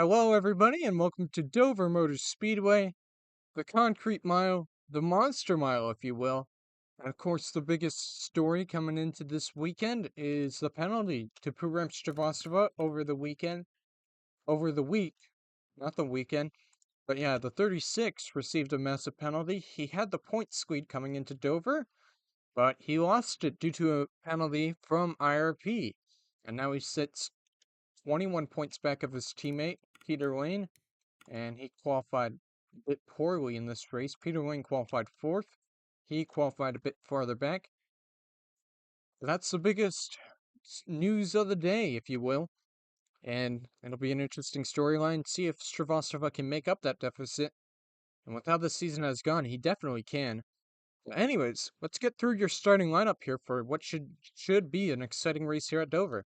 Hello, everybody, and welcome to Dover Motor Speedway, the Concrete Mile, the Monster Mile, if you will. And of course, the biggest story coming into this weekend is the penalty to Purem Shrivastava over the week, not the weekend. But yeah, the 36 received a massive penalty. He had the point squeed coming into Dover, but he lost it due to a penalty from IRP. And now he sits 21 points back of his teammate, Peter Lane, and he qualified a bit poorly in this race. Peter Lane qualified 4th. He qualified a bit farther back. That's the biggest news of the day, if you will. And it'll be an interesting storyline. See if Shrivastava can make up that deficit. And with how the season has gone, he definitely can. But anyways, let's get through your starting lineup here for what should be an exciting race here at Dover.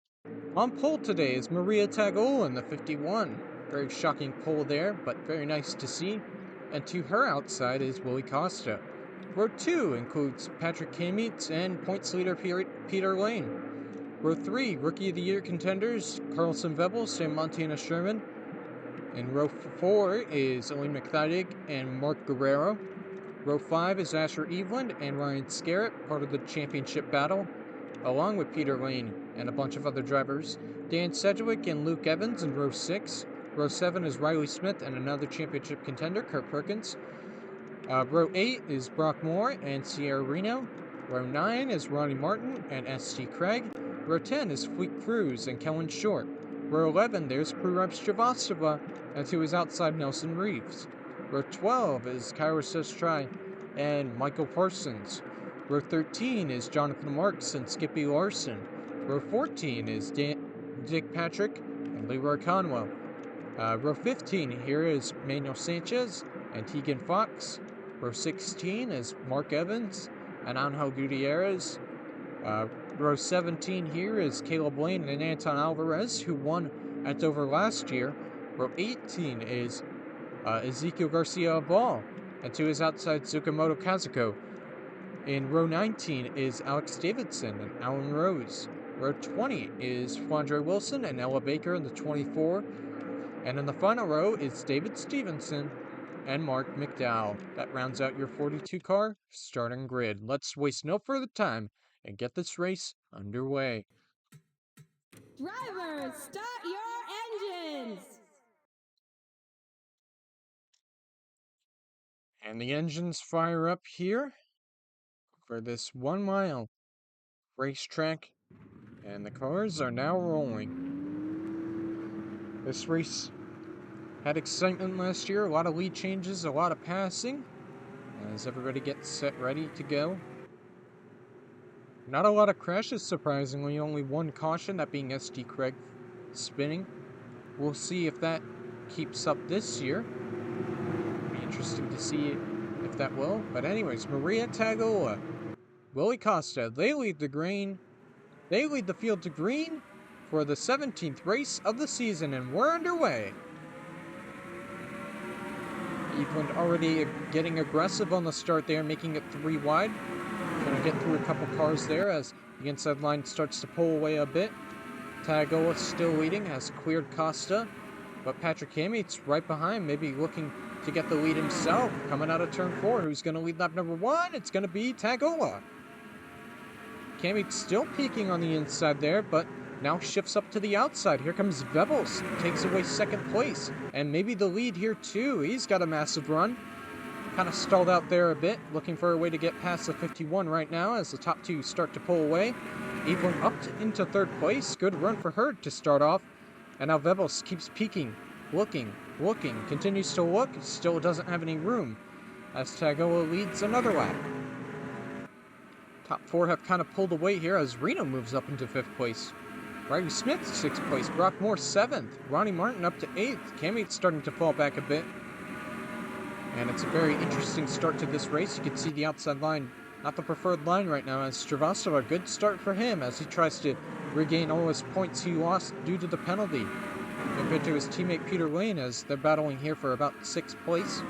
On pole today is Maria Tagola in the 51. Very shocking pole there, but very nice to see. And to her outside is Willie Costa. Row 2 includes Patrick Kamitz and points leader Peter Lane. Row 3, Rookie of the Year contenders Carlson Vebbels and Montana Sherman. In row 4 is Owen McTheidig and Mark Guerrero. Row 5 is Asher Eveland and Ryan Scarrett, part of the championship battle, along with Peter Lane and a bunch of other drivers. Dan Sedgwick and Luke Evans in row 6. Row 7 is Riley Smith and another championship contender, Kurt Perkins. Row 8 is Brock Moore and Sierra Reno. Row 9 is Ronnie Martin and S.T. Craig. Row 10 is Fleet Cruz and Kellen Short. Row 11, there's Purem Shrivastava, and to his outside, Nelson Reeves. Row 12 is Kyra Sestrai and Michael Parsons. Row 13 is Jonathan Marks and Skippy Larson. Row 14 is Dick Patrick and Leroy Conwell. Row 15 here is Manuel Sanchez and Tegan Fox. Row 16 is Mark Evans and Angel Gutierrez. Row 17 here is Caleb Lane and Anton Alvarez, who won at Dover last year. Row 18 is Ezekiel Garcia Ball, and to his outside, Tsukamoto Kazuko. In row 19 is Alex Davidson and Alan Rose. Row 20 is Flandre Wilson and Ella Baker in the 24. And in the final row is David Stevenson and Mark McDowell. That rounds out your 42-car starting grid. Let's waste no further time and get this race underway. Drivers, start your engines! And the engines fire up here for this 1 mile racetrack, and the cars are now rolling. This race had excitement last year, a lot of lead changes, a lot of passing, as everybody gets set ready to go. Not a lot of crashes, surprisingly, only one caution, that being S.D. Craig spinning. We'll see if that keeps up this year. Be interesting to see if that will. But anyways, Maria Tagola, Willie Costa, they lead the field to green for the 17th race of the season, and we're underway. Eveland already getting aggressive on the start there, making it 3 wide. Trying to get through a couple cars there as the inside line starts to pull away a bit. Tagola still leading, has cleared Costa, but Patrick Kamitz right behind, maybe looking to get the lead himself. Coming out of turn 4, who's going to lead lap number 1? It's going to be Tagola. Kamitz still peeking on the inside there, but now shifts up to the outside. Here comes Vebbels, takes away 2nd place, and maybe the lead here too. He's got a massive run. Kind of stalled out there a bit, looking for a way to get past the 51 right now as the top 2 start to pull away. Evelyn up into 3rd place. Good run for her to start off. And now Vebbels keeps peeking, looking, continues to look, still doesn't have any room as Tagola leads another lap. Top 4 have kind of pulled away here as Reno moves up into 5th place. Riley Smith, 6th place. Brock Moore, 7th. Ronnie Martin up to 8th. Kamit's starting to fall back a bit. And it's a very interesting start to this race. You can see the outside line, not the preferred line right now, as Shrivastava, a good start for him as he tries to regain all his points he lost due to the penalty, compared to his teammate Peter Lane as they're battling here for about 6th place.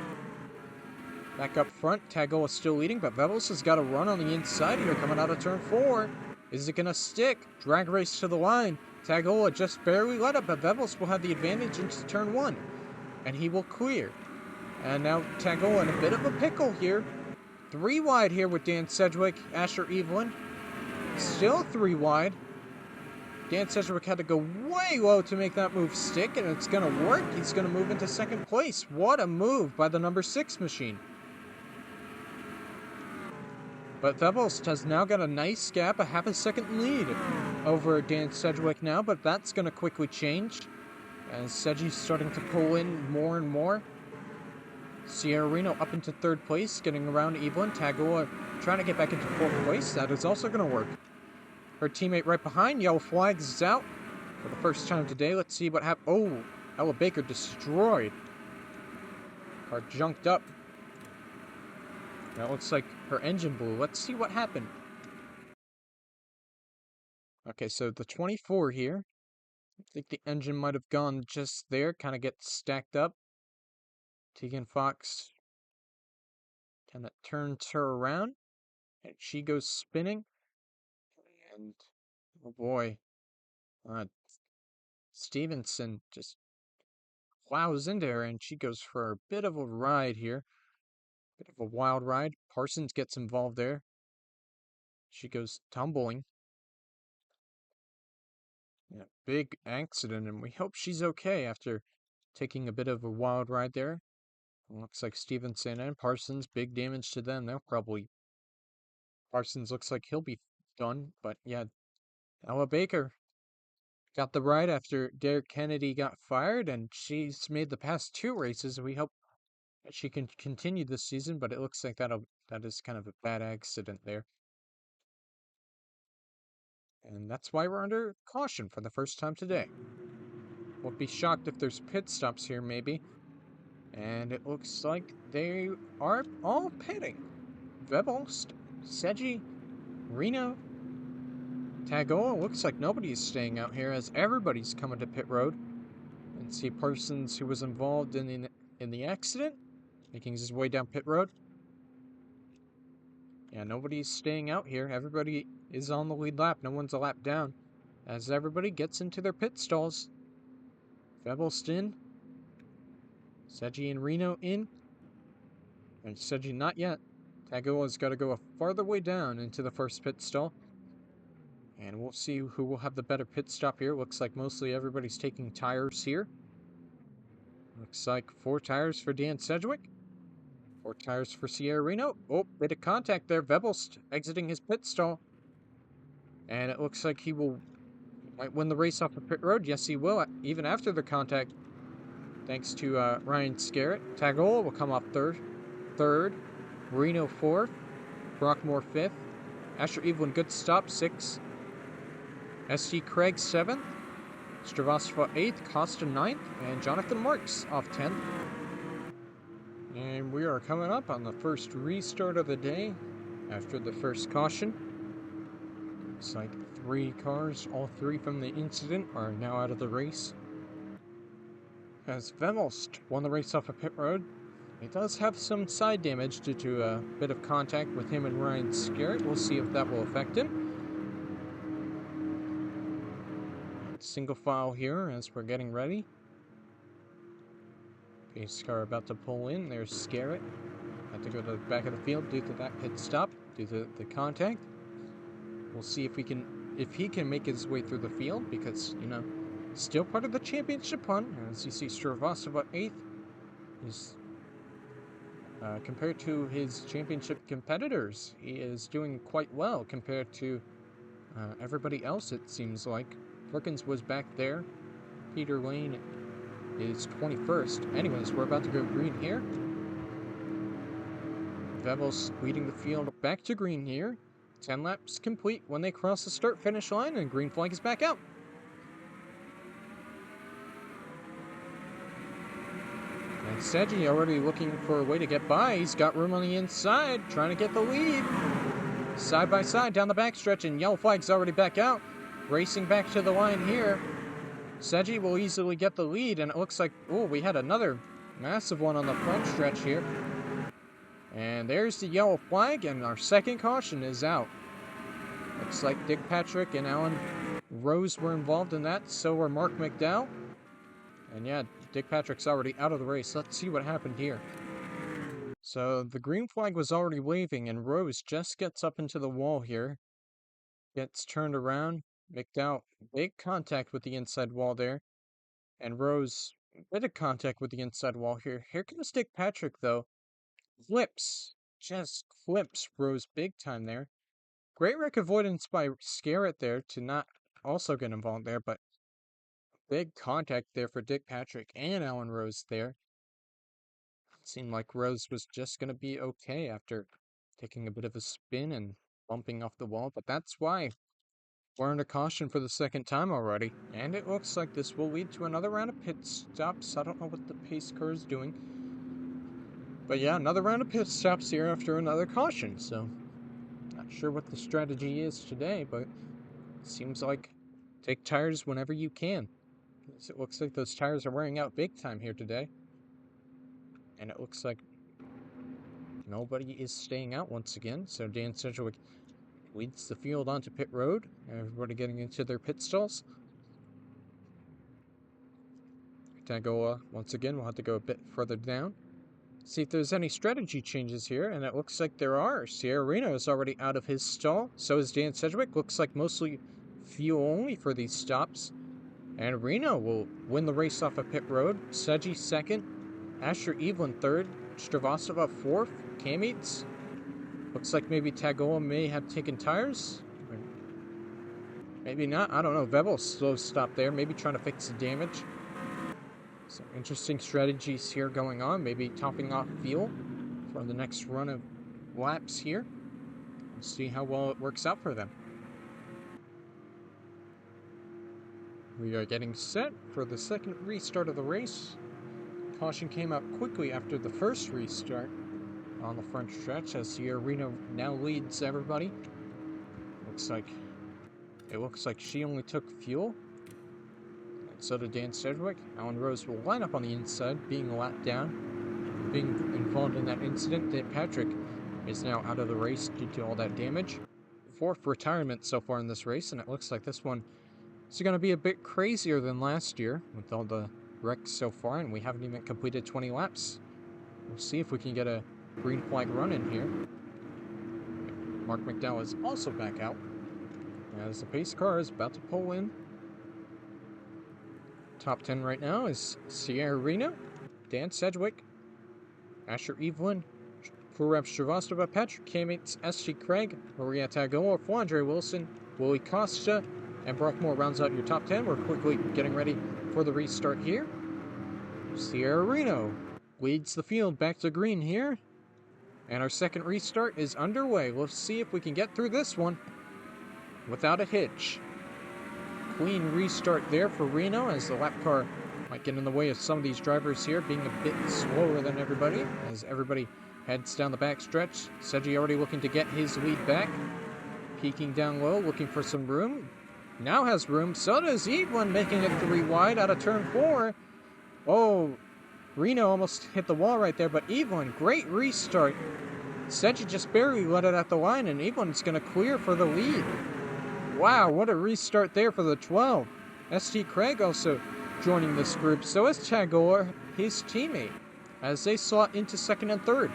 Back up front, Tagola still leading, but Vebbels has got a run on the inside here coming out of turn 4. Is it going to stick? Drag race to the line. Tagola just barely let up, but Vebels will have the advantage into turn 1. And he will clear. And now Tagola in a bit of a pickle here. 3 wide here with Dan Sedgwick, Asher Evelyn. Still 3 wide. Dan Sedgwick had to go way low to make that move stick, and it's going to work. He's going to move into second place. What a move by the number 6 machine. But Vebels has now got a nice gap, a half a second lead over Dan Sedgwick now, but that's going to quickly change as Sedgwick's starting to pull in more and more. Sierra Reno up into 3rd place, getting around Evelyn. Tagola trying to get back into 4th place. That is also going to work. Her teammate right behind, yellow flags is out for the first time today. Let's see what happened. Oh, Ella Baker destroyed. Car junked up. That looks like her engine blew. Let's see what happened. Okay, so the 24 here. I think the engine might have gone just there, kind of gets stacked up. Tegan Fox kind of turns her around, and she goes spinning. And, oh boy, Stevenson just plows into her, and she goes for a bit of a ride here. Bit of a wild ride. Parsons gets involved there. She goes tumbling. Yeah, big accident, and we hope she's okay after taking a bit of a wild ride there. Looks like Stevenson and Parsons, big damage to them. They'll probably... Parsons looks like he'll be done, but yeah, Ella Baker got the ride after Derek Kennedy got fired, and she's made the past 2 races. We hope that she can continue this season, but it looks like that is kind of a bad accident there. And that's why we're under caution for the first time today. We'll be shocked if there's pit stops here, maybe. And it looks like they are all pitting. Vebels, Seji, Reno, Tagoa. Looks like nobody's staying out here as everybody's coming to pit road. And see Parsons, who was involved in the accident, making his way down pit road. Yeah, nobody's staying out here. Everybody is on the lead lap. No one's a lap down. As everybody gets into their pit stalls. Vebels in. Seji and Reno in. And Seji not yet. Tagoa's got to go a farther way down into the first pit stall. And we'll see who will have the better pit stop here. Looks like mostly everybody's taking tires here. Looks like 4 tires for Dan Sedgwick. 4 tires for Sierra Reno. Oh, bit of contact there. Vebels exiting his pit stall. And it looks like he might win the race off the pit road. Yes, he will, even after the contact. Thanks to Ryan Scarrett. Tagola will come off third. Reno 4th. Brockmore 5th. Asher Evelyn, good stop, 6th. S.G. Craig 7th. Stravosva 8th. Costa 9th. And Jonathan Marks off 10th. And we are coming up on the first restart of the day after the first caution. Looks like 3 cars, all 3 from the incident, are now out of the race. As Vebels won the race off a pit road, he does have some side damage due to a bit of contact with him and Ryan Scarrett. We'll see if that will affect him. Single file here as we're getting ready. Pace car about to pull in. There's Scarrett. Had to go to the back of the field due to that pit stop, due to the contact. We'll see if he can make his way through the field, because, you know, still part of the championship hunt. As you see, Stravosva 8th. He's compared to his championship competitors, he is doing quite well compared to everybody else, it seems like. Perkins was back there. Peter Lane is 21st. Anyways, we're about to go green here. Vebels leading the field back to green here. 10 laps complete when they cross the start-finish line, and green flag is back out. And Seji already looking for a way to get by. He's got room on the inside, trying to get the lead. Side by side down the backstretch, and yellow flag's already back out. Racing back to the line here. Seji will easily get the lead, and it looks like, oh, we had another massive one on the front stretch here. And there's the yellow flag, and our second caution is out. Looks like Dick Patrick and Alan Rose were involved in that, so were Mark McDowell. And yeah, Dick Patrick's already out of the race. Let's see what happened here. So the green flag was already waving, and Rose just gets up into the wall here. Gets turned around. McDowell, big contact with the inside wall there. And Rose, bit of contact with the inside wall here. Here comes Dick Patrick, though. Flips. Just flips Rose big time there. Great wreck avoidance by Scarrett there to not also get involved there, but big contact there for Dick Patrick and Alan Rose there. It seemed like Rose was just going to be okay after taking a bit of a spin and bumping off the wall, but that's why we're under caution for the second time already. And it looks like this will lead to another round of pit stops. I don't know what the pace car is doing. But yeah, another round of pit stops here after another caution, so not sure what the strategy is today, but it seems like take tires whenever you can. It looks like those tires are wearing out big time here today. And it looks like nobody is staying out once again, so Dan Sedgwick leads the field onto pit road. Everybody getting into their pit stalls. Tagoa, once again, we'll have to go a bit further down. See if there's any strategy changes here, and it looks like there are. Sierra Reno is already out of his stall. So is Dan Sedgwick. Looks like mostly fuel only for these stops. And Reno will win the race off of pit road. Sedgy second. Asher Evelyn third. Stravostova fourth. Kamitz. Looks like maybe Tagoa may have taken tires. Maybe not. I don't know. Vevel slow stop there. Maybe trying to fix the damage. Some interesting strategies here going on. Maybe topping off fuel for the next run of laps here. We'll see how well it works out for them. We are getting set for the second restart of the race. Caution came out quickly after the first restart on the front stretch as Sierra Reno now leads everybody. It looks like she only took fuel. And so did Dan Sedgwick. Alan Rose will line up on the inside, being a lap down. Being involved in that incident, Dick Patrick is now out of the race due to all that damage. Fourth retirement so far in this race, and it looks like this one is going to be a bit crazier than last year with all the wrecks so far, and we haven't even completed 20 laps. We'll see if we can get a green flag run in here. Mark McDowell is also back out as the pace car is about to pull in. Top 10 right now is Sierra Reno, Dan Sedgwick, Asher Evelyn, Fureb Stravostova, Patrick Kamitz, S.G. Craig, Maria Tagoa, Flandre Wilson, Willie Costa, and Brockmore rounds out your top 10. We're quickly getting ready for the restart here. Sierra Reno leads the field back to green here. And our second restart is underway. Let's see if we can get through this one without a hitch. Clean restart there for Reno as the lap car might get in the way of some of these drivers here being a bit slower than everybody as everybody heads down the back stretch. Sedgy already looking to get his lead back. Peeking down low, looking for some room. Now has room. So does Evelyn, making it 3 wide out of turn 4. Oh, Reno almost hit the wall right there, but Evelyn, great restart. Sedgy just barely let it at the line, and Evelyn's going to clear for the lead. Wow, what a restart there for the 12. S.T. Craig also joining this group. So is Tagore, his teammate, as they slot into second and third.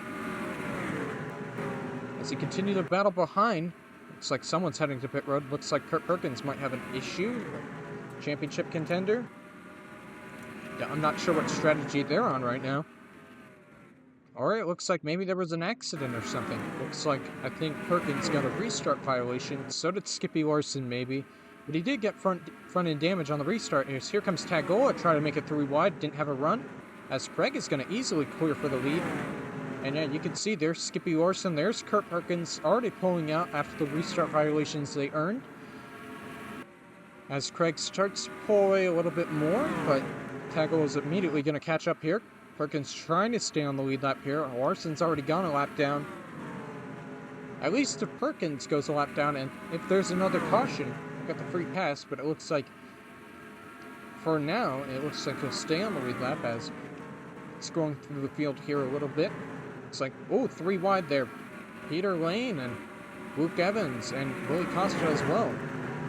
As he continue the battle behind, looks like someone's heading to pit road. Looks like Kurt Perkins might have an issue. Championship contender. Yeah, I'm not sure what strategy they're on right now. Alright, looks like maybe there was an accident or something. Looks like, I think Perkins got a restart violation. So did Skippy Larson, maybe. But he did get front-end damage on the restart. Here comes Tagoa, trying to make it 3 wide. Didn't have a run. As Craig is going to easily clear for the lead. And yeah, you can see there's Skippy Larson. There's Kurt Perkins already pulling out after the restart violations they earned. As Craig starts to pull away a little bit more, but Tagoa is immediately going to catch up here. Perkins trying to stay on the lead lap here. Larson's already gone a lap down. At least if Perkins goes a lap down, and if there's another caution, got the free pass, but it looks like, for now, it looks like he'll stay on the lead lap as it's going through the field here a little bit. It's like, oh, 3 wide there. Peter Lane and Luke Evans and Willie Costa as well.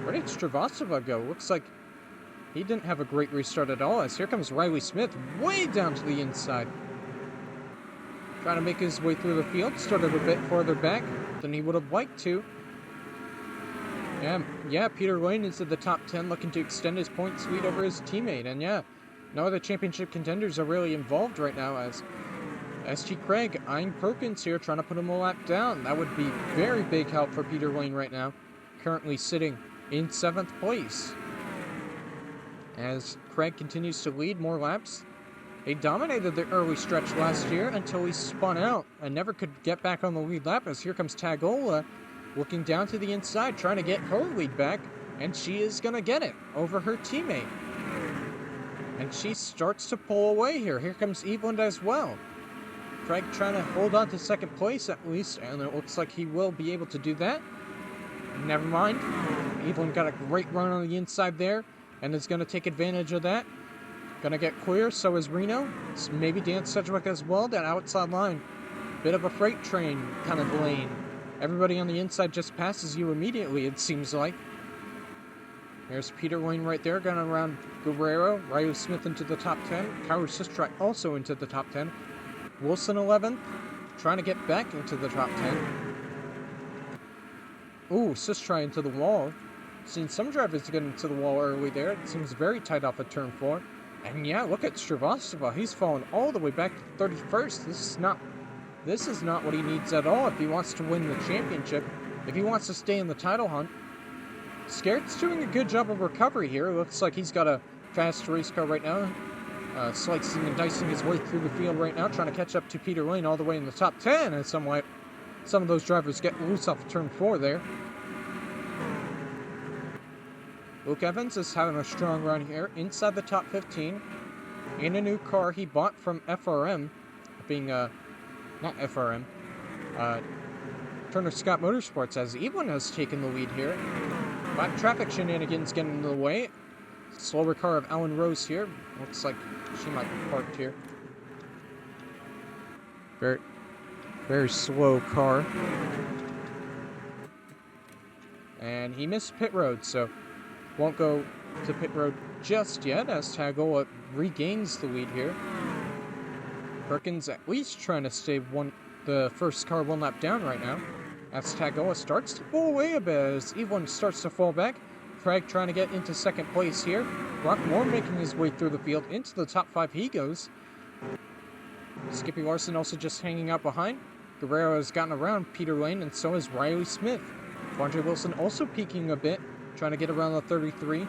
Where did Stravosova go? Looks like he didn't have a great restart at all, as here comes Riley Smith way down to the inside. Trying to make his way through the field, started a bit farther back than he would have liked to. Yeah, Peter Lane into the top 10, looking to extend his points lead over his teammate. And yeah, no other championship contenders are really involved right now, as SG Craig eyeing Perkins here, trying to put him a lap down. That would be very big help for Peter Lane right now, currently sitting in 7th place. As Craig continues to lead more laps. He dominated the early stretch last year until he spun out and never could get back on the lead lap, as here comes Tagola looking down to the inside, trying to get her lead back, and she is going to get it over her teammate. And she starts to pull away here. Here comes Eveland as well. Craig trying to hold on to 2nd place at least, and it looks like he will be able to do that. Never mind. Eveland got a great run on the inside there, and is going to take advantage of that. Gonna get clear, so is Reno. Maybe Dan Sedgwick as well, that outside line. Bit of a freight train kind of lane. Everybody on the inside just passes you immediately, it seems like. There's Peter Lane right there, going around Guerrero. Riley Smith into the top 10. Kyler Sistrike also into the top 10. Wilson 11th, trying to get back into the top 10. Ooh, Sistrike into the wall. Seen some drivers get into the wall early there. It seems very tight off of turn 4. And yeah, look at Stravosova. He's fallen all the way back to 31st. This is not what he needs at all if he wants to win the championship. If he wants to stay in the title hunt. Scared's doing a good job of recovery here. Looks like he's got a fast race car right now. Slicing and dicing his way through the field right now, trying to catch up to Peter Lane all the way in the top 10. And some of those drivers get loose off of turn 4 there. Luke Evans is having a strong run here, inside the top 15, in a new car he bought from FRM, being, not FRM, Turner Scott Motorsports, as Evelyn has taken the lead here. Black traffic shenanigans getting in the way. Slower car of Alan Rose here. Looks like she might be parked here. Very, very slow car. And he missed pit road, so won't go to pit road just yet, as Tagola regains the lead here. Perkins at least trying to stay the first car 1 lap down right now, as Tagola starts to pull away a bit as Evelyn starts to fall back. Craig trying to get into 2nd place here. Brock Moore making his way through the field. Into the top 5 he goes. Skippy Larson also just hanging out behind. Guerrero has gotten around Peter Lane, and so has Riley Smith. Andre Wilson also peaking a bit, trying to get around the 33.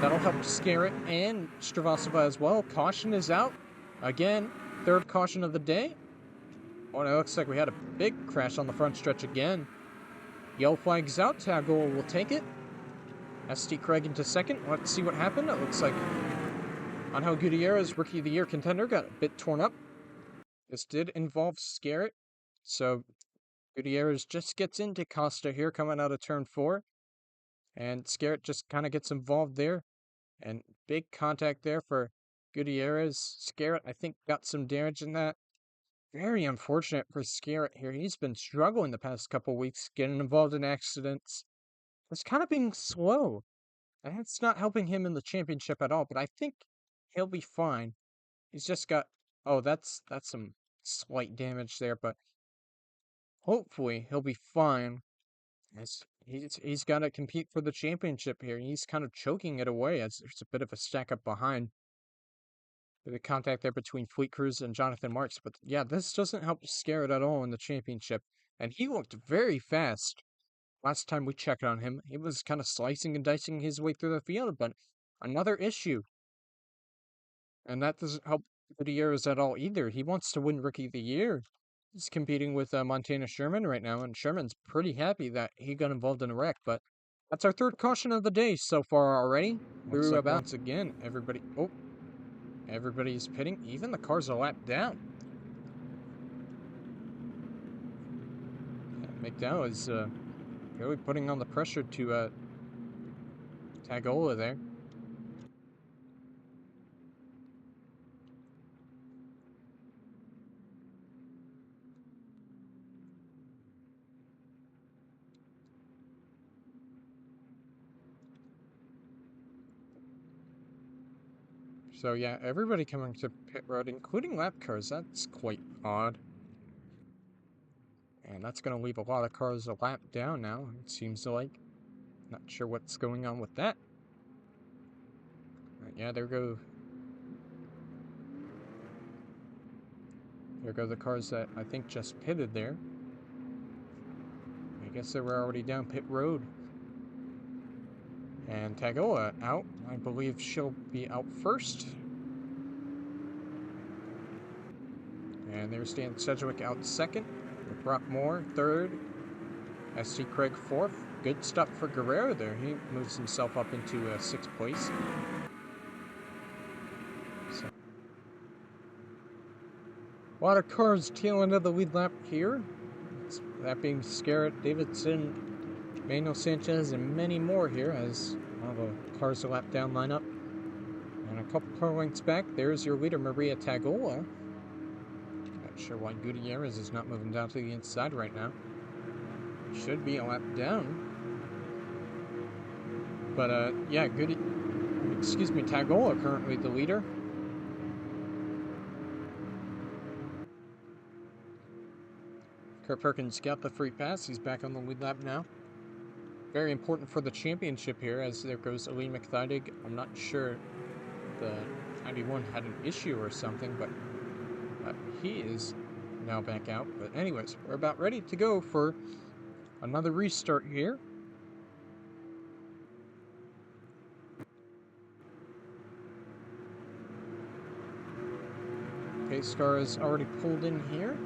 That'll help Scarrett and Stravosova as well. Caution is out. Again, 3rd caution of the day. Oh, and it looks like we had a big crash on the front stretch again. Yellow flag's out. Tagola will take it. ST Craig into 2nd. Let's see what happened. It looks like Angel Gutierrez, Rookie of the Year contender, got a bit torn up. This did involve Scarrett. So Gutierrez just gets into Costa here, coming out of turn 4. And Scarrett just kind of gets involved there. And big contact there for Gutierrez. Scarrett, I think, got some damage in that. Very unfortunate for Scarrett here. He's been struggling the past couple weeks, getting involved in accidents. It's kind of being slow. And it's not helping him in the championship at all, but I think he'll be fine. He's just got... Oh, that's some slight damage there, but hopefully he'll be fine. As he's got to compete for the championship here. He's kind of choking it away as there's a bit of a stack up behind. The contact there between Fleet Cruz and Jonathan Marks. But yeah, this doesn't help Scarrett at all in the championship. And he looked very fast last time we checked on him. He was kind of slicing and dicing his way through the field, but another issue. And that doesn't help Gutierrez at all either. He wants to win Rookie of the Year. He's competing with Montana Sherman right now, and Sherman's pretty happy that he got involved in a wreck, but that's our 3rd caution of the day so far already. Looks like once again, everybody's pitting. Even the cars are lapped down. McDowell is really putting on the pressure to Tagola there. So yeah, everybody coming to pit road, including lap cars. That's quite odd. And that's going to leave a lot of cars a lap down now, it seems like. Not sure what's going on with that. But yeah, there go the cars that I think just pitted there. I guess they were already down pit road. And Tagoa out. I believe she'll be out first. And there's Dan Sedgwick out second. With Brock Moore third. ST Craig fourth. Good stop for Guerrero there. He moves himself up into 6th place. So, a lot of cars tailing into the lead lap here. That being Scarrett, Davidson, Manuel Sanchez, and many more here as all the cars are lap down lineup. And a couple car lengths back, there's your leader, Maria Tagola. Not sure why Gutierrez is not moving down to the inside right now. Should be a lap down. But, yeah, Tagola currently the leader. Kurt Perkins got the free pass. He's back on the lead lap now. Very important for the championship here, as there goes Aline McTheidig. I'm not sure the 91 had an issue or something, but he is now back out. But anyways, we're about ready to go for another restart here. Pace car is already pulled in here.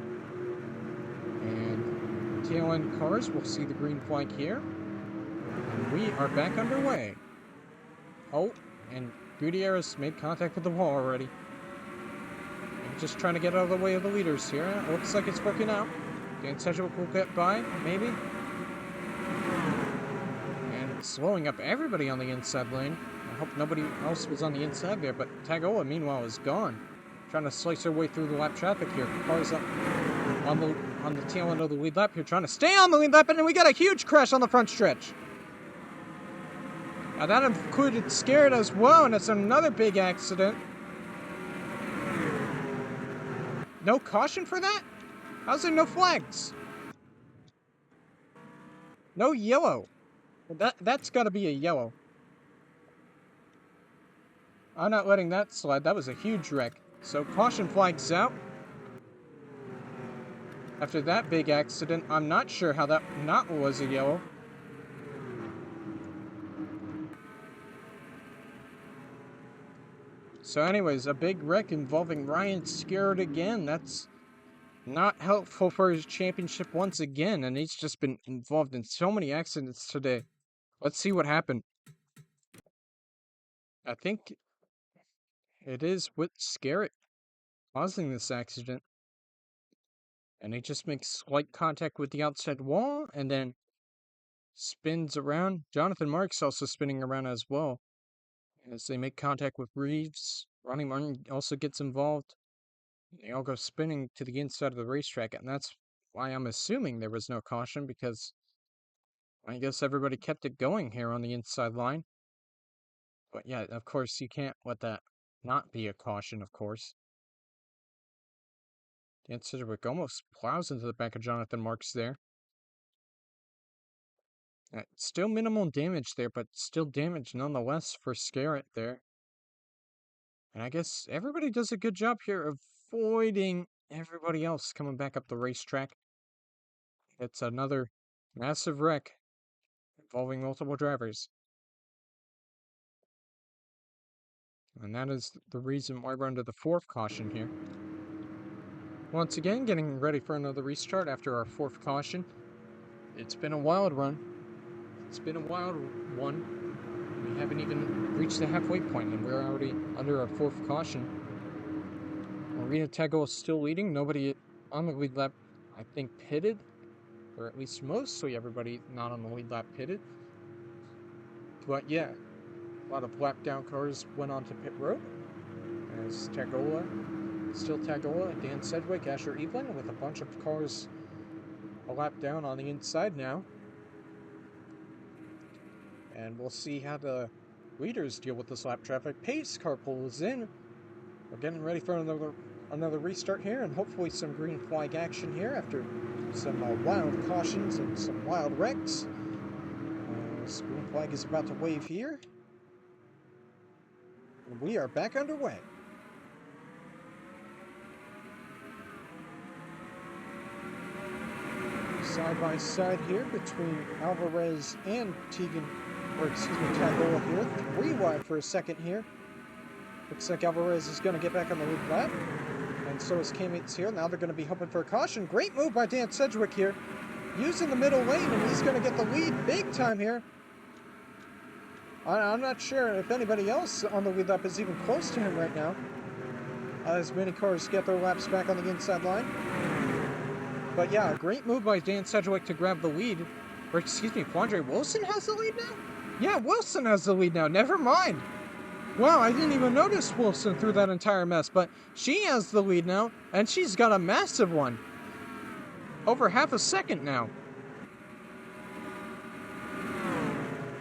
And tail end cars will see the green flag here. And we are back underway. Oh, and Gutierrez made contact with the wall already. I'm just trying to get out of the way of the leaders here. It looks like it's working out. Dan Sedgwick will get by, maybe. And slowing up everybody on the inside lane. I hope nobody else was on the inside there, but Tagoa, meanwhile, is gone. Trying to slice her way through the lap traffic here. Cars up on the tail end of the lead lap here, trying to stay on the lead lap, and then we got a huge crash on the front stretch. Now that included Scarrett as well, and it's another big accident. No caution for that? How's there no flags? No yellow. That's got to be a yellow. I'm not letting that slide. That was a huge wreck. So caution flags out. After that big accident, I'm not sure how that not was a yellow. So anyways, a big wreck involving Ryan Scarrett again. That's not helpful for his championship once again, and he's just been involved in so many accidents today. Let's see what happened. I think it is with Scarrett causing this accident. And he just makes slight contact with the outside wall, and then spins around. Jonathan Marks also spinning around as well. As they make contact with Reeves, Ronnie Martin also gets involved. They all go spinning to the inside of the racetrack, and that's why I'm assuming there was no caution, because I guess everybody kept it going here on the inside line. But yeah, of course, you can't let that not be a caution, of course. Dan Sidgwick almost plows into the back of Jonathan Marks there. Still minimal damage there, but still damage nonetheless for Scarrett there. And I guess everybody does a good job here avoiding everybody else coming back up the racetrack. It's another massive wreck involving multiple drivers. And that is the reason why we're under the 4th caution here. Once again, getting ready for another restart after our 4th caution. It's been a wild run. It's been a wild one. We haven't even reached the halfway point, and we're already under our 4th caution. Marina Tagoa is still leading. Nobody on the lead lap, I think, pitted. Or at least mostly everybody not on the lead lap pitted. But yeah, a lot of lap down cars went on to pit road. As Tagoa, still Tagoa, Dan Sedgwick, Asher Evelyn, with a bunch of cars a lap down on the inside now. And we'll see how the leaders deal with this lap traffic. Pace car pulls in. We're getting ready for another restart here, and hopefully some green flag action here after some wild cautions and some wild wrecks. This green flag is about to wave here. And we are back underway. Side by side here between Alvarez and Tagola here. 3 wide for a second here. Looks like Alvarez is going to get back on the lead lap. And so is K-Mates here. Now they're going to be hoping for a caution. Great move by Dan Sedgwick here. Using the middle lane, and he's going to get the lead big time here. I'm not sure if anybody else on the lead lap is even close to him right now. As many cars get their laps back on the inside line. But yeah, great move by Dan Sedgwick to grab the lead. Or excuse me, Quandre Wilson has the lead now? Yeah, Wilson has the lead now. Never mind. Wow, I didn't even notice Wilson through that entire mess, but she has the lead now, and she's got a massive one. Over half a second now.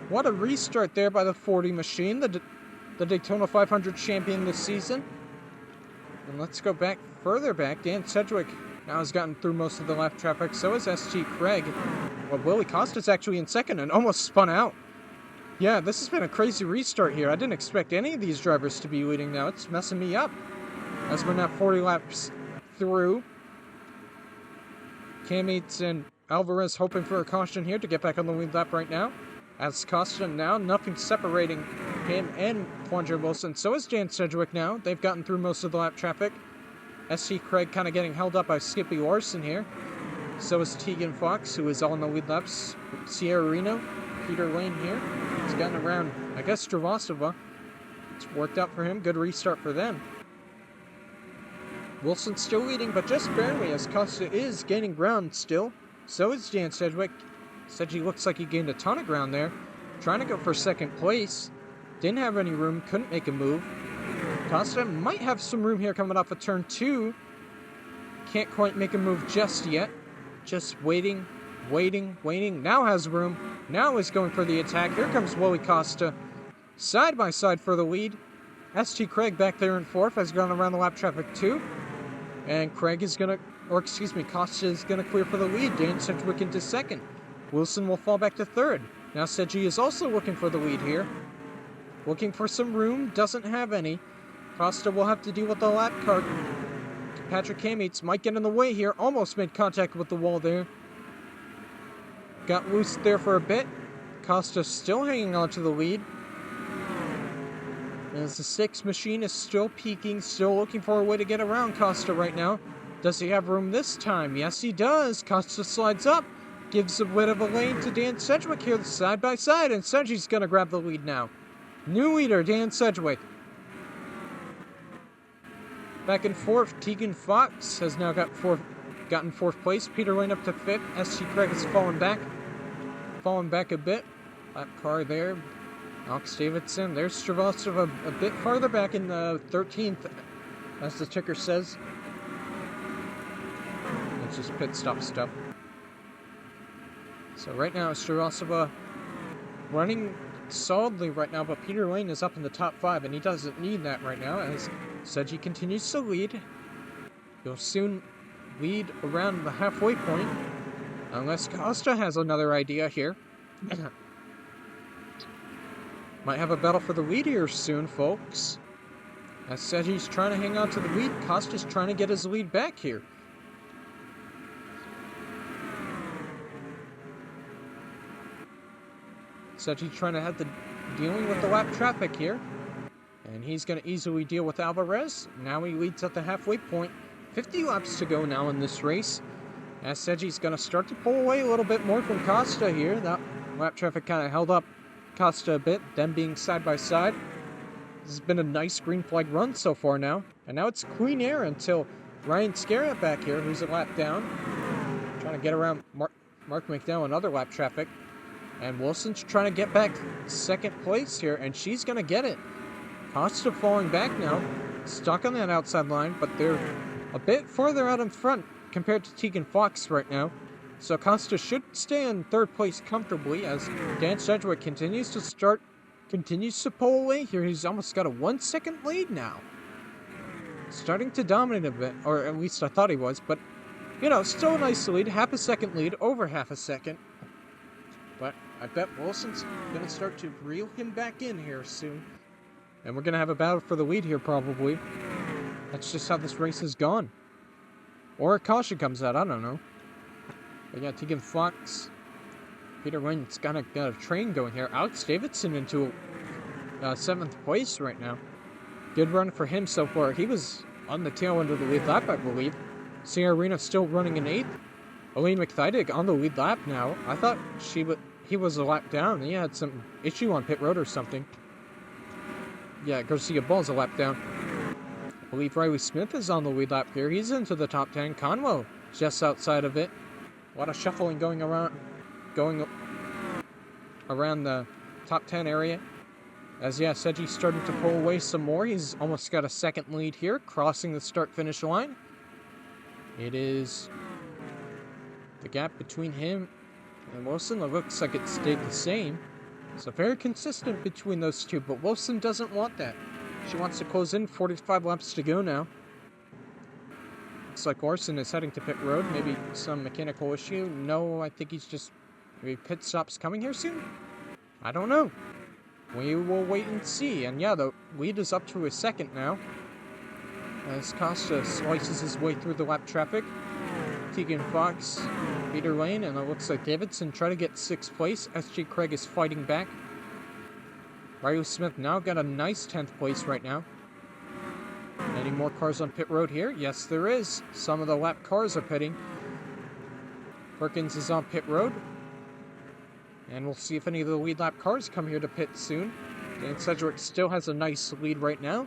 What a restart there by the 40 machine, the Daytona 500 champion this season. And let's go back, further back. Dan Sedgwick now has gotten through most of the lap traffic, so is SG Craig. Well, Willie Costa's actually in second and almost spun out. Yeah, this has been a crazy restart here. I didn't expect any of these drivers to be leading now. It's messing me up. As we're now 40 laps through. K-Mates and Alvarez hoping for a caution here to get back on the lead lap right now. As Costa now, nothing separating him and Quandre Wilson. So is Dan Sedgwick now. They've gotten through most of the lap traffic. SC Craig kind of getting held up by Skippy Larson here. So is Tegan Fox, who is on the lead laps. Sierra Reno, Peter Lane here. He's gotten around, I guess, Stravosova. It's worked out for him. Good restart for them. Wilson still leading, but just barely, as Costa is gaining ground still. So is Dan Sedgwick. Sedgwick looks like he gained a ton of ground there. Trying to go for second place. Didn't have any room, couldn't make a move. Costa might have some room here coming off of turn 2. Can't quite make a move just yet. Just waiting. Now has room. Now is going for the attack. Here comes Willie Costa. Side by side for the lead. ST Craig back there in fourth has gone around the lap traffic too. And Craig is going to, Costa is going to clear for the lead. Dan Sedgwick into second. Wilson will fall back to third. Now Sedgwick is also looking for the lead here. Looking for some room. Doesn't have any. Costa will have to deal with the lap car. Patrick K-Mates might get in the way here. Almost made contact with the wall there. Got loose there for a bit. Costa still hanging on to the lead. As the 6 machine is still peaking, still looking for a way to get around Costa right now. Does he have room this time? Yes, he does. Costa slides up. Gives a bit of a lane to Dan Sedgwick here, side by side, and Sedgwick's going to grab the lead now. New leader, Dan Sedgwick. Back and forth, Tegan Fox has now gotten fourth place. Peter Lane up to fifth. SG Craig has fallen back a bit. Lap car there. Alex Davidson. There's Stravosov a bit farther back in the 13th, as the ticker says. It's just pit stop stuff. So right now, Stravosova running solidly right now, but Peter Lane is up in the top 5, and he doesn't need that right now, as Sedgwick continues to lead. He'll soon lead around the halfway point, unless Costa has another idea here. Might have a battle for the lead here soon, folks. As Sedgwick's trying to hang on to the lead, Costa's trying to get his lead back here. Sedgwick trying to have the dealing with the lap traffic here. And he's going to easily deal with Alvarez. Now he leads at the halfway point. 50 laps to go now in this race. As Sedgwick's going to start to pull away a little bit more from Costa here. That lap traffic kind of held up Costa a bit, them being side by side. This has been a nice green flag run so far now. And now it's clean air until Ryan Scarrett back here, who's a lap down. Trying to get around Mark McDowell and other lap traffic. And Wilson's trying to get back second place here, and she's going to get it. Costa falling back now, stuck on that outside line, but they're a bit further out in front compared to Tegan Fox right now. So Costa should stay in third place comfortably as Dan Sedgwick continues to pull away here. He's almost got a 1 second lead now. starting to dominate a bit, or at least I thought he was, but, you know, still a nice lead, half a second lead, over half a second. But I bet Wilson's going to start to reel him back in here soon. And we're going to have a battle for the lead here, probably. That's just how this race has gone. Or a caution comes out, I don't know. But yeah, Tegan Fox, Peter Wayne's got a train going here. Alex Davidson into 7th place right now. Good run for him so far. He was on the tail end of the lead lap, I believe. Sierra Arena still running in 8th. Elaine McTheidig on the lead lap now. I thought he was a lap down. He had some issue on pit road or something. Yeah, Garcia Ball's a lap down. I believe Riley Smith is on the lead lap here. He's into the top 10. Conwell just outside of it. A lot of shuffling going around the top 10 area. As, yeah, Seji's starting to pull away some more. He's almost got a second lead here, crossing the start-finish line. It is the gap between him and Wilson. It looks like it stayed the same. So very consistent between those two, but Wilson doesn't want that. She wants to close in. 45 laps to go now. Looks like Larson is heading to pit road. Maybe some mechanical issue. No, I think he's just... maybe pit stop's coming here soon? I don't know. We will wait and see. And yeah, the lead is up to a second now. As Costa slices his way through the lap traffic. Tegan Fox, Peter Lane, and it looks like Davidson try to get 6th place. SG Craig is fighting back. Riley Smith now got a nice 10th place right now. Any more cars on pit road here? Yes, there is. Some of the lap cars are pitting. Perkins is on pit road. And we'll see if any of the lead lap cars come here to pit soon. Dan Sedgwick still has a nice lead right now.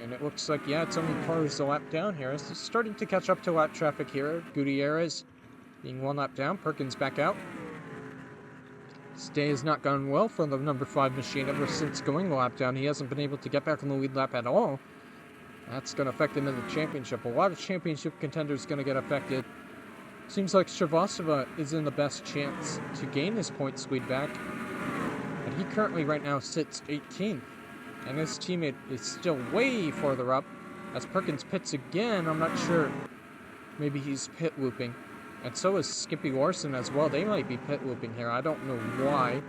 And it looks like, yeah, it's only cars a lap down here. It's starting to catch up to lap traffic here. Gutierrez being 1 lap down. Perkins back out. This day has not gone well for the number 5 machine ever since going the lap down. He hasn't been able to get back on the lead lap at all. That's going to affect him in the championship. A lot of championship contenders going to get affected. Seems like Shrivastava is in the best chance to gain his points lead back. And he currently right now sits 18th. And his teammate is still way farther up. As Perkins pits again, I'm not sure. Maybe he's pit looping. And so is Skippy Larson as well. They might be pit looping here. I don't know why.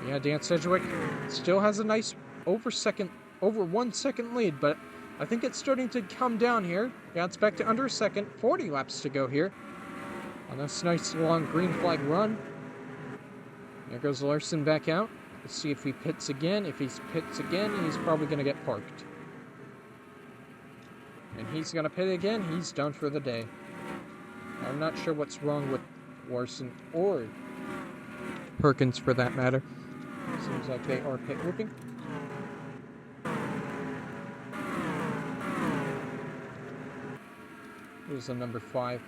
Yeah, Dan Sedgwick still has a nice over 1 second lead, but I think it's starting to come down here. Yeah, it's back to under a second. 40 laps to go here on this nice long green flag run. There goes Larson back out. Let's see if he pits again. If he pits again, he's probably going to get parked. And he's going to pit again. He's done for the day. I'm not sure what's wrong with Larson or Perkins for that matter. Seems like they are pit looping. Here's the number 5.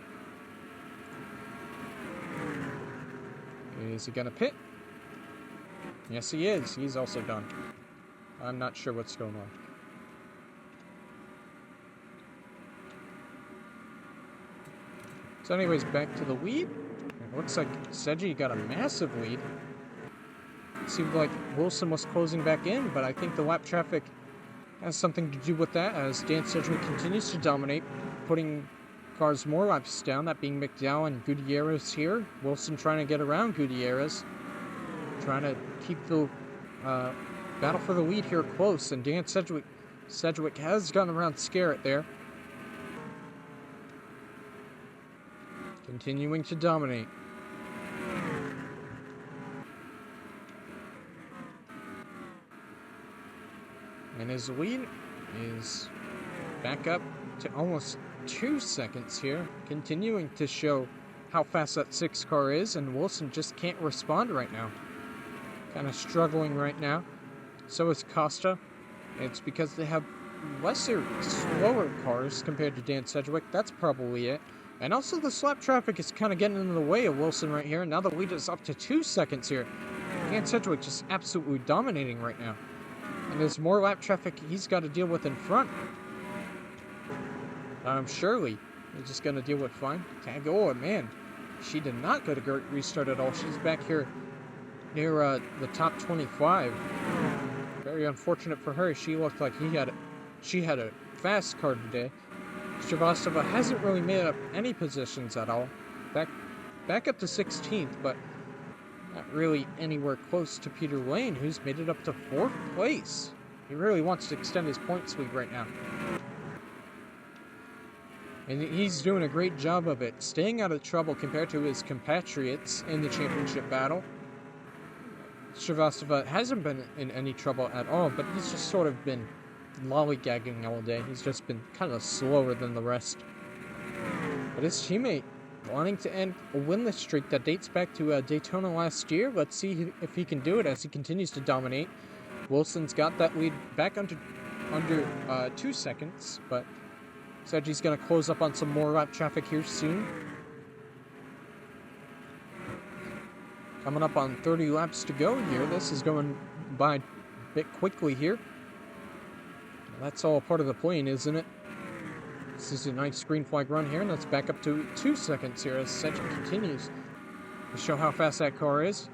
Is he going to pit? Yes, he is. He's also done. I'm not sure what's going on. So anyways, back to the lead. It looks like Seji got a massive lead. It seemed like Wilson was closing back in, but I think the lap traffic has something to do with that as Dan Sedgwick continues to dominate, putting cars more laps down, that being McDowell and Gutierrez here. Wilson trying to get around Gutierrez, trying to keep the battle for the lead here close, and Dan Sedgwick has gone around Scarrett there. Continuing to dominate. And his lead is back up to almost 2 seconds here, continuing to show how fast that 6 car is, and Wilson just can't respond right now. Kind of struggling right now. So is Costa. It's because they have lesser, slower cars compared to Dan Sedgwick. That's probably it. And also the slap traffic is kind of getting in the way of Wilson right here. Now the lead is up to 2 seconds here. Dan Sedgwick just absolutely dominating right now. And there's more lap traffic he's got to deal with in front. Shirley is just going to deal with fine. Tag, oh man, she did not get a restart at all. She's back here near the top 25. very unfortunate for her. She looked like she had a fast car today. Shrivastava hasn't really made up any positions at all. Back up to 16th, but not really anywhere close to Peter Lane, who's made it up to 4th place. He really wants to extend his points lead right now. And he's doing a great job of it, staying out of trouble compared to his compatriots in the championship battle. Shrivastava hasn't been in any trouble at all, but he's just sort of been lollygagging all day. He's just been kind of slower than the rest. But his teammate, wanting to end a winless streak that dates back to Daytona last year, let's see if he can do it as he continues to dominate. Wilson's got that lead back under 2 seconds, but Sedgie's going to close up on some more lap traffic here soon. Coming up on 30 laps to go here. This is going by a bit quickly here. That's all part of the plane, isn't it? This is a nice green flag run here, and let's back up to 2 seconds here as Sedgie continues to show how fast that car is.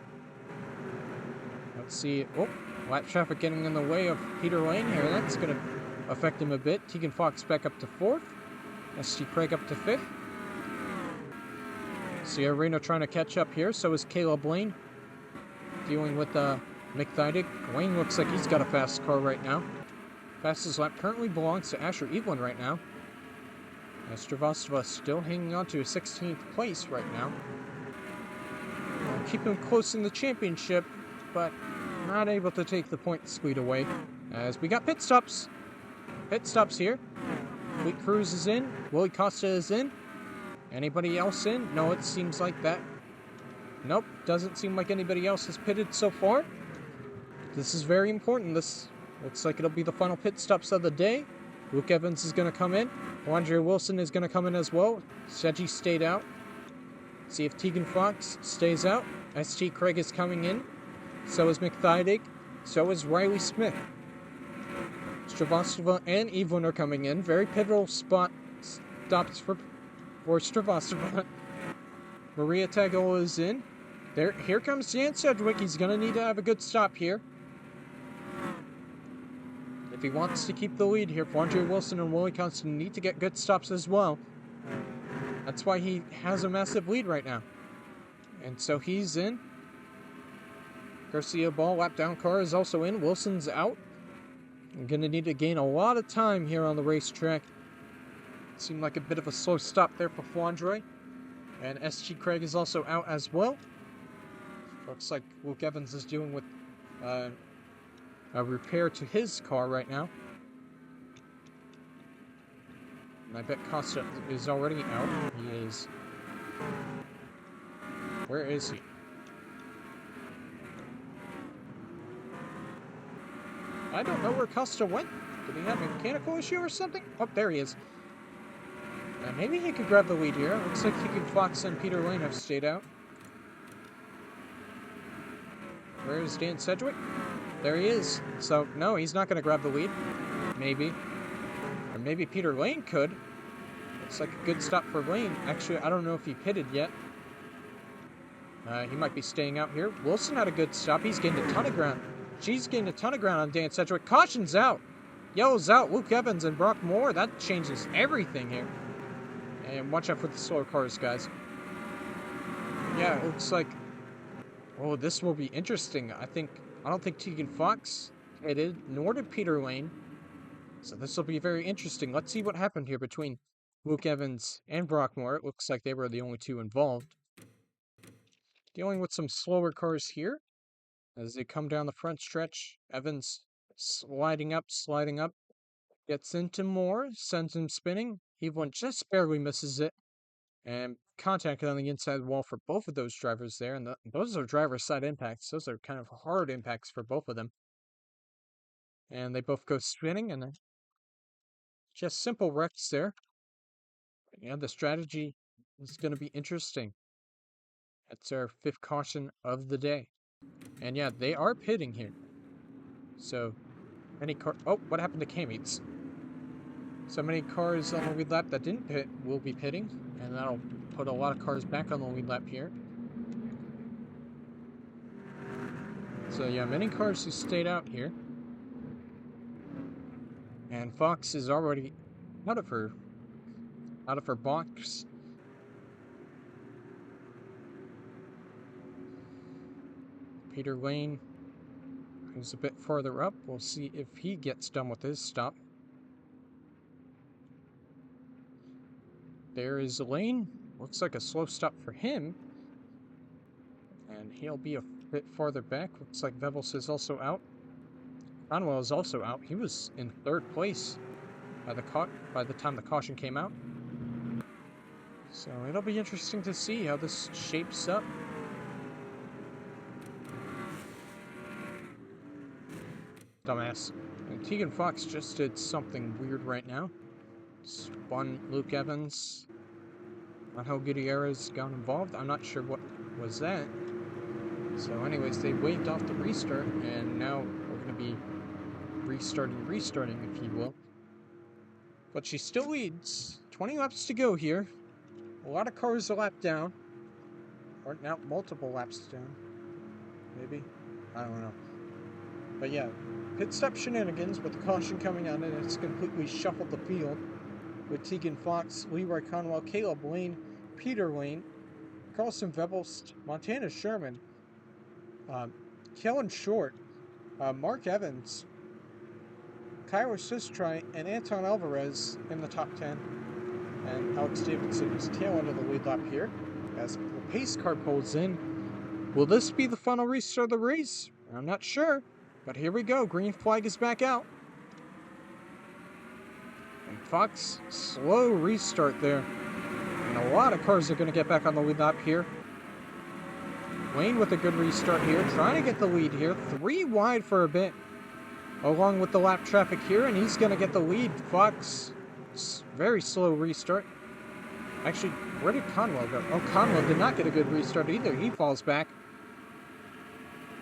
Let's see. Oh, lap traffic getting in the way of Peter Lane here. That's going to affect him a bit. Tegan Fox back up to 4th. ST Craig up to 5th. Sierra Reno trying to catch up here. So is Caleb Lane dealing with McThydick. Lane looks like he's got a fast car right now. Fastest lap currently belongs to Asher Evelyn right now. Shrivastava still hanging on to a 16th place right now. Keep him close in the championship, but not able to take the point lead away. As we got pit stops. Pit stops here. Fleet Cruz is in. Willie Costa is in. Anybody else in? No, it seems like that. Nope, doesn't seem like anybody else has pitted so far. This is very important. This looks like it'll be the final pit stops of the day. Luke Evans is going to come in. Andre Wilson is going to come in as well. Sedgie stayed out. See if Tegan Fox stays out. ST Craig is coming in. So is McThydick. So is Riley Smith. Shrivastava and Evelyn are coming in. Very pivotal stops for Shrivastava. Maria Tagola is in. Here comes Dan Sedgwick. He's going to need to have a good stop here. If he wants to keep the lead here, Andre Wilson and Willie Constant need to get good stops as well. That's why he has a massive lead right now. And so he's in. Garcia Ball, lap down car, is also in. Wilson's out. I'm going to need to gain a lot of time here on the racetrack. Seemed like a bit of a slow stop there for Flandre. And SG Craig is also out as well. Looks like Luke Evans is dealing with a repair to his car right now. And I bet Costa is already out. He is. Where is he? I don't know where Costa went. Did he have a mechanical issue or something? Oh, there he is. Maybe he could grab the lead here. Looks like Tegan Fox and Peter Lane have stayed out. Where is Dan Sedgwick? There he is. So, no, he's not going to grab the lead. Maybe. Or maybe Peter Lane could. Looks like a good stop for Lane. Actually, I don't know if he pitted yet. He might be staying out here. Wilson had a good stop. He's gained a ton of ground. She's gained a ton of ground on Dan Sedgwick. Caution's out. Yellow's out. Luke Evans and Brock Moore. That changes everything here. And watch out for the slower cars, guys. Yeah, it looks like... Oh, this will be interesting. I don't think Tegan Fox pitted, nor did Peter Lane. So this will be very interesting. Let's see what happened here between Luke Evans and Brock Moore. It looks like they were the only two involved. Dealing with some slower cars here. As they come down the front stretch, Evans sliding up. Gets into Moore, sends him spinning. Evelyn just barely misses it. And contact on the inside wall for both of those drivers there. And those are driver side impacts. Those are kind of hard impacts for both of them. And they both go spinning. And just simple wrecks there. Yeah, the strategy is going to be interesting. That's our 5th caution of the day. And yeah, they are pitting here. So, many cars... Oh, what happened to K-Meets? So many cars on the lead lap that didn't pit will be pitting. And that'll put a lot of cars back on the lead lap here. So yeah, many cars who stayed out here. And Fox is already out of her box. Peter Lane is a bit farther up. We'll see if he gets done with his stop. There is Lane. Looks like a slow stop for him. And he'll be a bit farther back. Looks like Vebels is also out. Conwell is also out. He was in 3rd place by the time the caution came out. So it'll be interesting to see how this shapes up. Dumbass. And Tegan Fox just did something weird right now. Spun Luke Evans. Angel Gutierrez got involved. I'm not sure what was that. So anyways, they waved off the restart, and now we're going to be restarting, if you will. But she still leads. 20 laps to go here. A lot of cars a lap down. Or now multiple laps down. Maybe? I don't know. But yeah, pit stop shenanigans with the caution coming on, and it's completely shuffled the field. With Tegan Fox, Leroy Conwell, Caleb Lane, Peter Lane, Carlson Vebels, Montana Sherman, Kellen Short, Mark Evans, Kyra Sistri, and Anton Alvarez in the top 10. And Alex Davidson is tail end of the lead lap here as the pace car pulls in. Will this be the final restart of the race? I'm not sure, but here we go. Green flag is back out. And Fox, slow restart there. And a lot of cars are going to get back on the lead lap here. Lane with a good restart here, trying to get the lead here. 3 wide for a bit, along with the lap traffic here, and he's going to get the lead. Fox, very slow restart. Actually, where did Conwell go? Oh, Conwell did not get a good restart either. He falls back.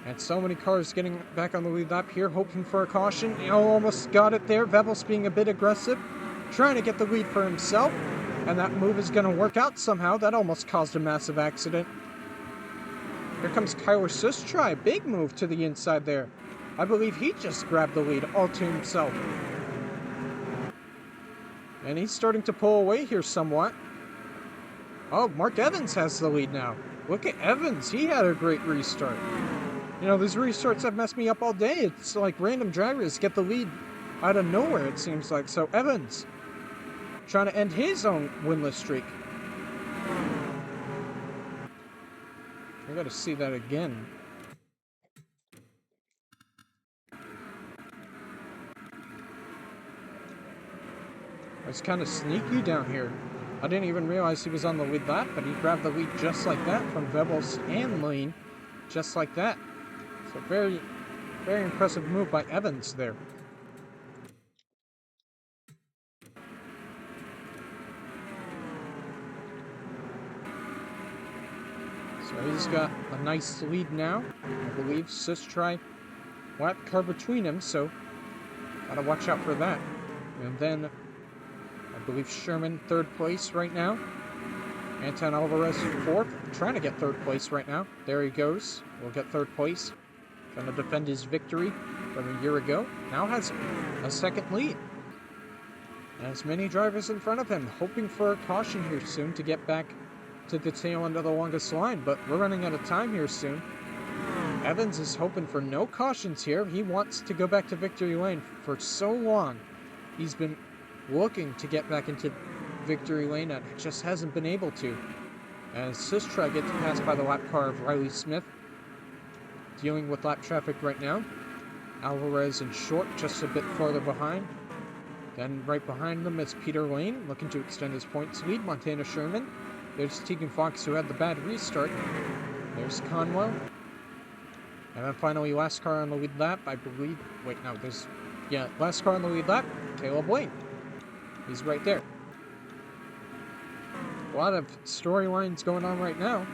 And so many cars getting back on the lead lap here, hoping for a caution. He almost got it there. Vebels being a bit aggressive, trying to get the lead for himself. And that move is going to work out somehow. That almost caused a massive accident. Here comes Kyler Sistri. Big move to the inside there. I believe he just grabbed the lead all to himself. And he's starting to pull away here somewhat. Oh, Mark Evans has the lead now. Look at Evans. He had a great restart. You know, these restarts have messed me up all day. It's like random drivers get the lead out of nowhere, it seems like. So Evans trying to end his own winless streak. I gotta see that again. It's kind of sneaky down here. I didn't even realize he was on the lead lap, but he grabbed the lead just like that from Vebels and Lane. Just like that. So very, very impressive move by Evans there. So he's got a nice lead now. I believe Sistri lap car between him, so gotta watch out for that. And then I believe Sherman 3rd place right now. Anton Alvarez 4th, trying to get 3rd place right now. There he goes. We'll get 3rd place. Trying to defend his victory from a year ago. Now has a 2nd lead. As many drivers in front of him, hoping for a caution here soon to get back to the tail end of the longest line. But we're running out of time here soon. Evans is hoping for no cautions here. He wants to go back to victory lane for so long. He's been looking to get back into victory lane and just hasn't been able to. As Sistri gets passed by the lap car of Riley Smith. Dealing with lap traffic right now. Alvarez and Short just a bit farther behind. Then right behind them is Peter Lane, looking to extend his points lead. Montana Sherman. There's Tegan Fox, who had the bad restart. There's Conwell. And then finally, last car on the lead lap, I believe. Wait, no, last car on the lead lap, Caleb Lane. He's right there. A lot of storylines going on right now.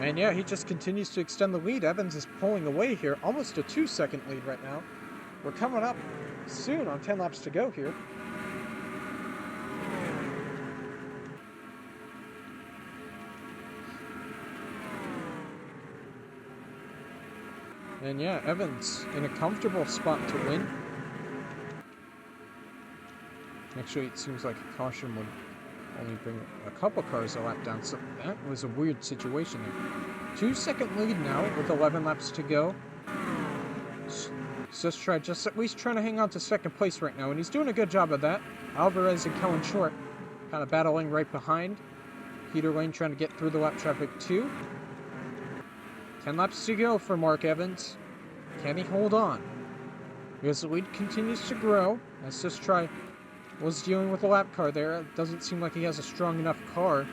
And yeah, he just continues to extend the lead. Evans is pulling away here, almost a 2-second lead right now. We're coming up soon on 10 laps to go here. And yeah, Evans in a comfortable spot to win. Actually, it seems like a caution would only bring a couple cars a lap down, so that was a weird situation there. 2-second lead now with 11 laps to go. Sistra just at least trying to hang on to second place right now, and he's doing a good job of that. Alvarez and Kellen Short kind of battling right behind. Peter Lane trying to get through the lap traffic too. 10 laps to go for Mark Evans. Can he hold on? Because the lead continues to grow, as Sistra was dealing with a lap car there. It doesn't seem like he has a strong enough car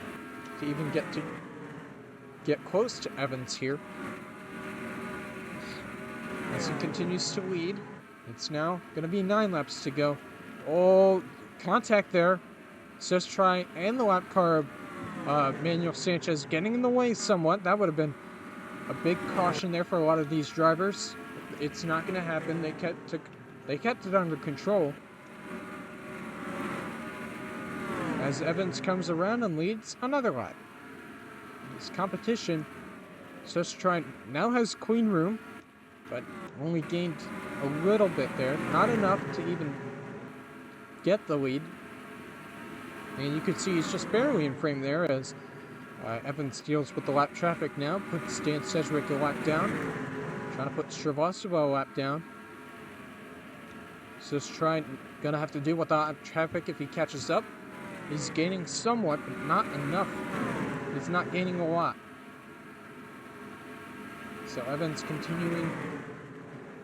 to even get close to Evans here. As he continues to lead, it's now going to be 9 laps to go. Oh, contact there. Sistra and the lap car Manuel Sanchez getting in the way somewhat. That would have been a big caution there for a lot of these drivers. It's not going to happen. They kept it under control. As Evans comes around and leads another lap. This competition, Sistra now has clean room, but only gained a little bit there. Not enough to even get the lead. And you can see he's just barely in frame there as Evans deals with the lap traffic now. Puts Dan Sedgwick a lap down. Trying to put Shrivastava a lap down. So just gonna have to deal with the lap traffic if he catches up. He's gaining somewhat, but not enough. He's not gaining a lot. So Evans continuing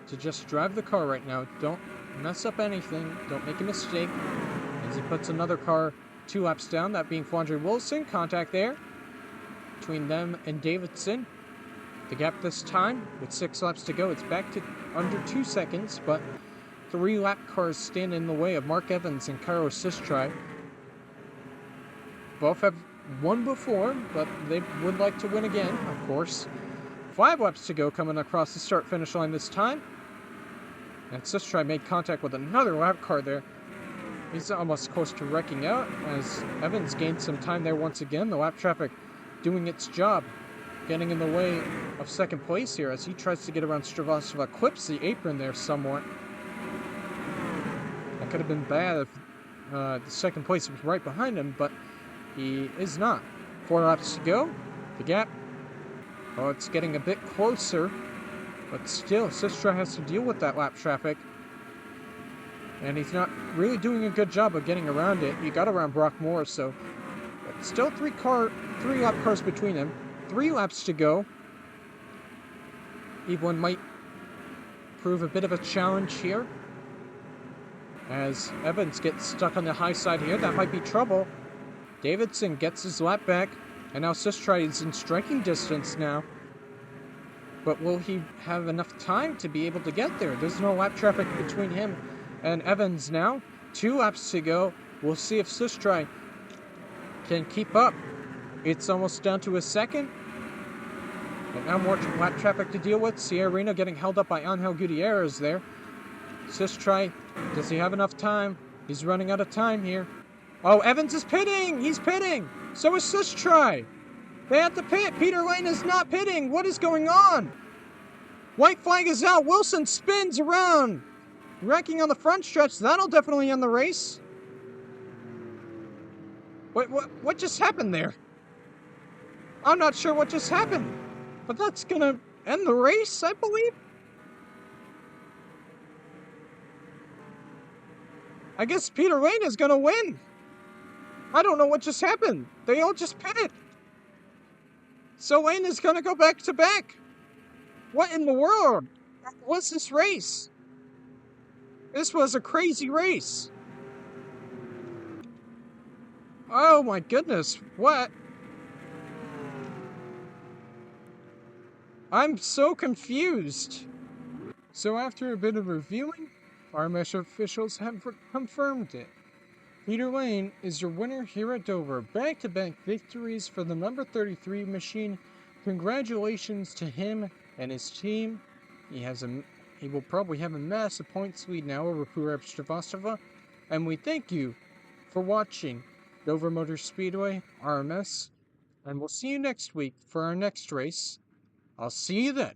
to just drive the car right now. Don't mess up anything. Don't make a mistake. As he puts another car 2 laps down, that being Flandre Wilson. Contact there between them and Davidson. The gap this time, with 6 laps to go, it's back to under 2 seconds, but 3 lap cars stand in the way of Mark Evans and Cairo Sistra. Both have won before, but they would like to win again, of course. 5 laps to go coming across the start-finish line this time. And Sistra made contact with another lap car there. He's almost close to wrecking out as Evans gained some time there once again. The lap traffic doing its job, getting in the way of second place here as he tries to get around Shrivastava. Clips the apron there somewhat. That could have been bad if the second place was right behind him, but he is not. 4 laps to go. The gap, oh, it's getting a bit closer, but still, Sistra has to deal with that lap traffic. And he's not really doing a good job of getting around it. He got around Brock Moore, so but still 3 lap cars between them. 3 laps to go. Evelyn might prove a bit of a challenge here. As Evans gets stuck on the high side here, that might be trouble. Davidson gets his lap back, and now Sistra is in striking distance now. But will he have enough time to be able to get there? There's no lap traffic between him and Evans now. 2 laps to go. We'll see if Sistra can keep up. It's almost down to a second. And now more lap traffic to deal with. Sierra Reno getting held up by Angel Gutierrez there. Sistra, does he have enough time? He's running out of time here. Oh, Evans is pitting! He's pitting! So is Sistra! They have to pit! Peter Lane is not pitting! What is going on? White flag is out! Wilson spins around! Wrecking on the front stretch. That'll definitely end the race. What just happened there? I'm not sure what just happened. But that's gonna end the race, I believe? I guess Peter Lane is gonna win. I don't know what just happened. They all just pitted. So Lane is gonna go back to back. What in the world was this race? This was a crazy race. Oh my goodness, what? I'm so confused. So after a bit of reviewing, RMS officials have confirmed it. Peter Lane is your winner here at Dover. Back-to-back victories for the number 33 machine. Congratulations to him and his team. He will probably have a massive points lead now over Purab Shrivastava. And we thank you for watching Dover Motor Speedway, RMS. And we'll see you next week for our next race. I'll see you then.